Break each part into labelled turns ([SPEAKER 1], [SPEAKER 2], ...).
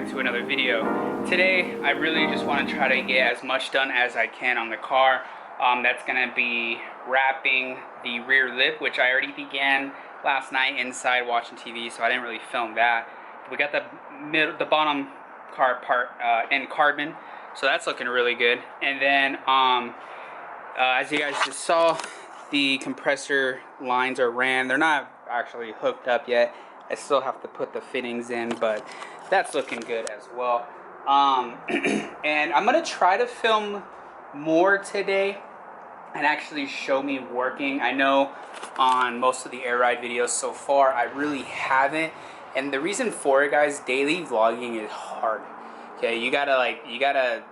[SPEAKER 1] back to another video. Today I really just want to try to get as much done as I can on the car. That's going to be wrapping the rear lip, which I already began last night inside watching TV, so I didn't really film that. We got the bottom car part in carbon, so that's looking really good. And then as you guys just saw, the compressor lines are ran. They're not actually hooked up yet. I still have to put the fittings in, but that's looking good as well. And I'm gonna try to film more today and actually show me working. I know on most of the air ride videos so far I really haven't, and the reason for it, guys, daily vlogging is hard. Okay, you gotta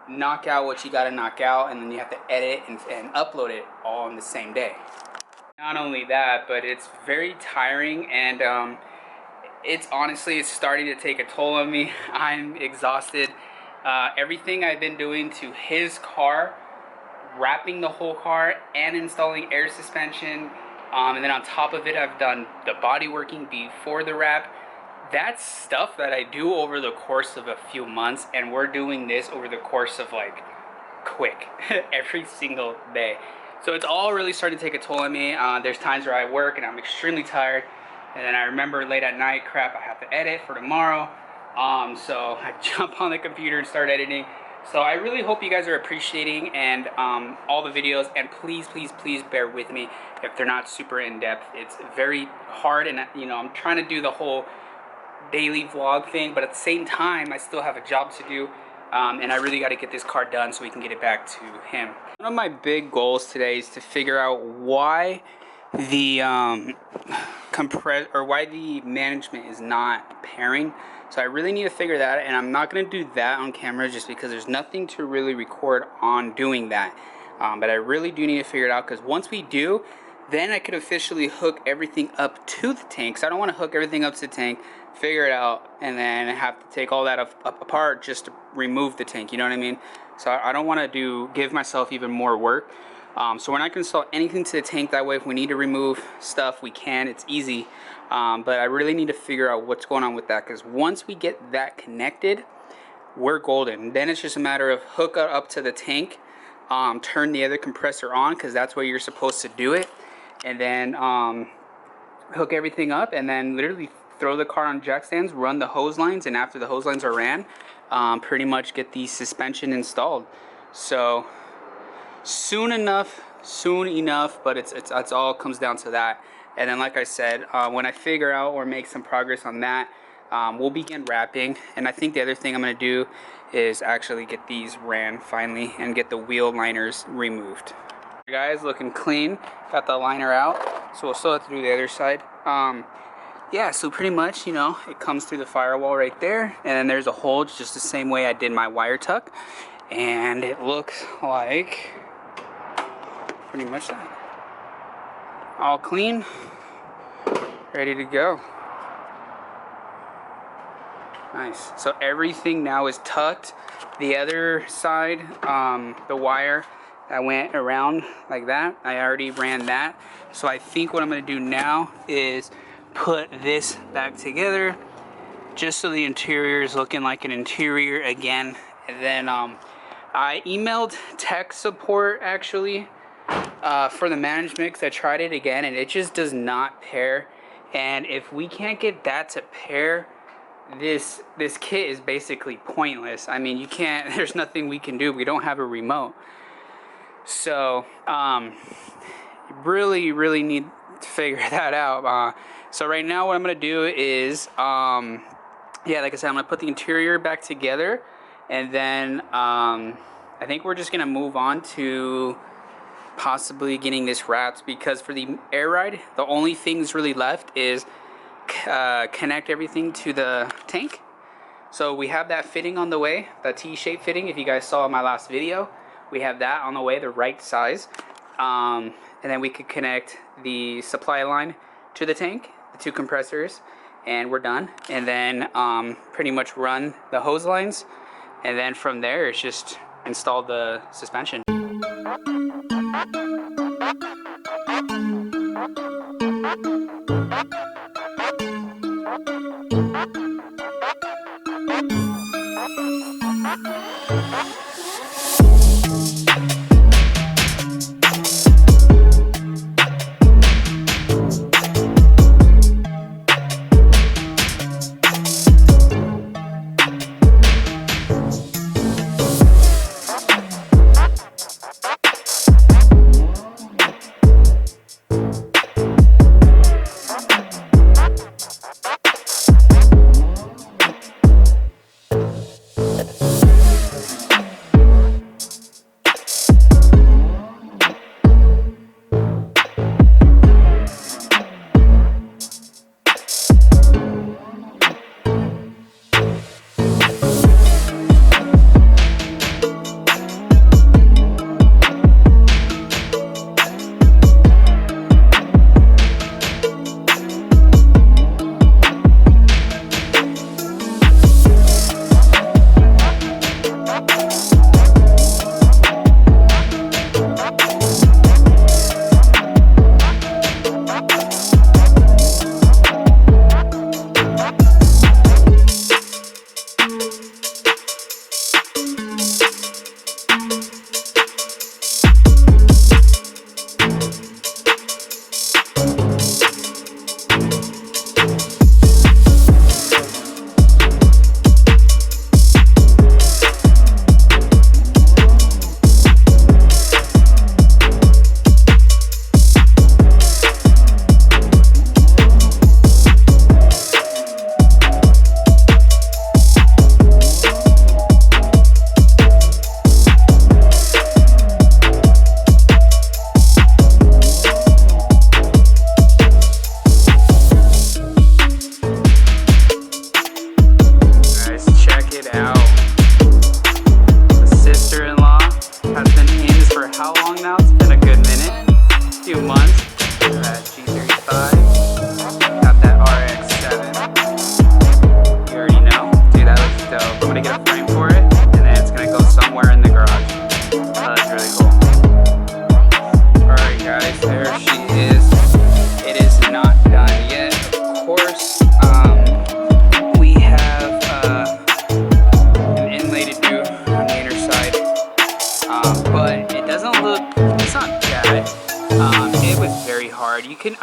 [SPEAKER 1] knock out what you gotta knock out, and then you have to edit and upload it all in the same day. Not only that, but it's very tiring, and it's starting to take a toll on me. I'm exhausted. Everything I've been doing to his car, wrapping the whole car and installing air suspension, and then on top of it I've done the body working before the wrap. That's stuff that I do over the course of a few months, and we're doing this over the course of like quick every single day. So it's all really starting to take a toll on me. There's times where I work and I'm extremely tired, and then I remember late at night, crap, I have to edit for tomorrow. So I jump on the computer and start editing. So I really hope you guys are appreciating and all the videos, and please bear with me if they're not super in-depth. It's very hard, and I'm trying to do the whole daily vlog thing, but at the same time I still have a job to do. And I really got to get this car done so we can get it back to him. One of my big goals today is to figure out why the why the management is not pairing. So I really need to figure that out, and I'm not going to do that on camera just because there's nothing to really record on doing that. But I really do need to figure it out, because once we do, then I could officially hook everything up to the tank. So I don't want to hook everything up to the tank, figure it out, and then have to take all that up apart just to remove the tank, you know what I mean? So I don't want to give myself even more work. So we're not going to install anything to the tank. That way, if we need to remove stuff, we can. It's easy. But I really need to figure out what's going on with that, because once we get that connected, we're golden. Then it's just a matter of hook it up to the tank, turn the other compressor on, because that's where you're supposed to do it, and then hook everything up, and then literally throw the car on jack stands, run the hose lines, and after the hose lines are ran, pretty much get the suspension installed. So soon enough, but it's all comes down to that. And then, like I said, when I figure out or make some progress on that, we'll begin wrapping. And I think the other thing I'm going to do is actually get these ran finally and get the wheel liners removed. Guys, looking clean. Got the liner out, so we'll still have to do the other side. Yeah, so pretty much, it comes through the firewall right there, and then there's a hole just the same way I did my wire tuck, and it looks like pretty much that. All clean, ready to go. Nice. So everything now is tucked. The other side, the wire that went around like that, I already ran that. So I think what I'm going to do now is put this back together, just so the interior is looking like an interior again. And then I emailed tech support actually for the management, because I tried it again and it just does not pair. And if we can't get that to pair, this kit is basically pointless. I mean, you can't, there's nothing we can do. We don't have a remote. So really need to figure that out. So right now what I'm gonna do is yeah, like I said, I'm gonna put the interior back together, and then I think we're just gonna move on to possibly getting this wrapped, because for the air ride, the only things really left is connect everything to the tank. So we have that fitting on the way, the T-shaped fitting. If you guys saw in my last video, we have that on the way, the right size. And then we could connect the supply line to the tank, the two compressors, and we're done. And then pretty much run the hose lines, and then from there it's just install the suspension.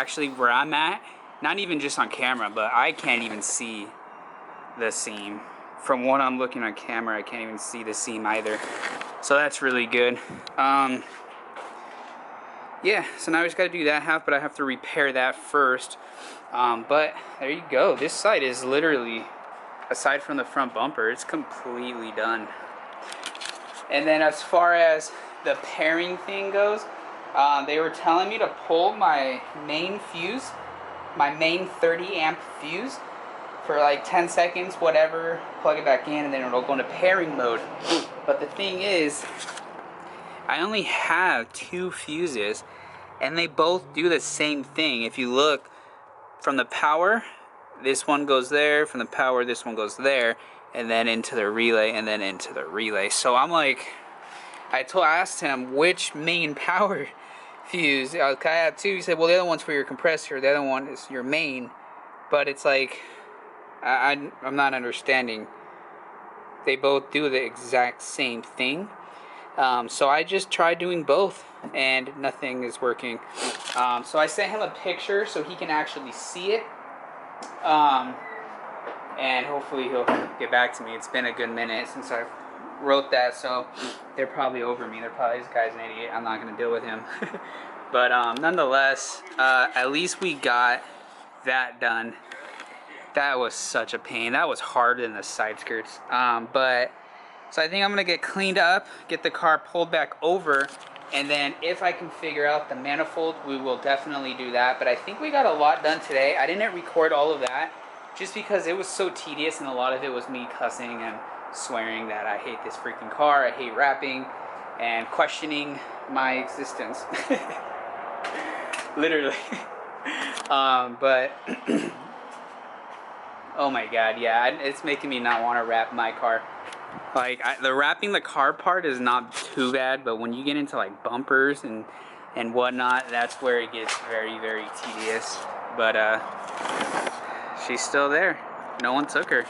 [SPEAKER 1] actually where I'm at, not even just on camera, but I can't even see the seam. From what I'm looking on camera, I can't even see the seam either. So that's really good. Yeah, so now I just got to do that half, but I have to repair that first. But there you go. This side is literally, aside from the front bumper, it's completely done. And then as far as the pairing thing goes, they were telling me to pull my main fuse, my main 30 amp fuse, for like 10 seconds, whatever, plug it back in, and then it'll go into pairing mode. But the thing is, I only have 2 fuses, and they both do the same thing. If you look from the power, this one goes there, from the power, this one goes there, and then into the relay, and then into the relay. So I'm like, I asked him which main power fuse. I had 2. He said, well, the other one's for your compressor, the other one is your main. But it's like, I'm not understanding. They both do the exact same thing. So I just tried doing both, and nothing is working. So I sent him a picture so he can actually see it. And hopefully he'll get back to me. It's been a good minute since I wrote that, so they're probably over me. They're probably, this guy's an idiot, I'm not going to deal with him. But nonetheless, at least we got that done. That was such a pain. That was harder than the side skirts. But so I think I'm gonna get cleaned up, get the car pulled back over, and then if I can figure out the manifold, we will definitely do that. But I think we got a lot done today. I didn't record all of that just because it was so tedious, and a lot of it was me cussing and swearing that I hate this freaking car, I hate rapping, and questioning my existence. Literally. But oh my god, yeah, it's making me not want to wrap my car. Like, the wrapping the car part is not too bad, but when you get into like bumpers and whatnot, that's where it gets very, very tedious. But she's still there. No one took her.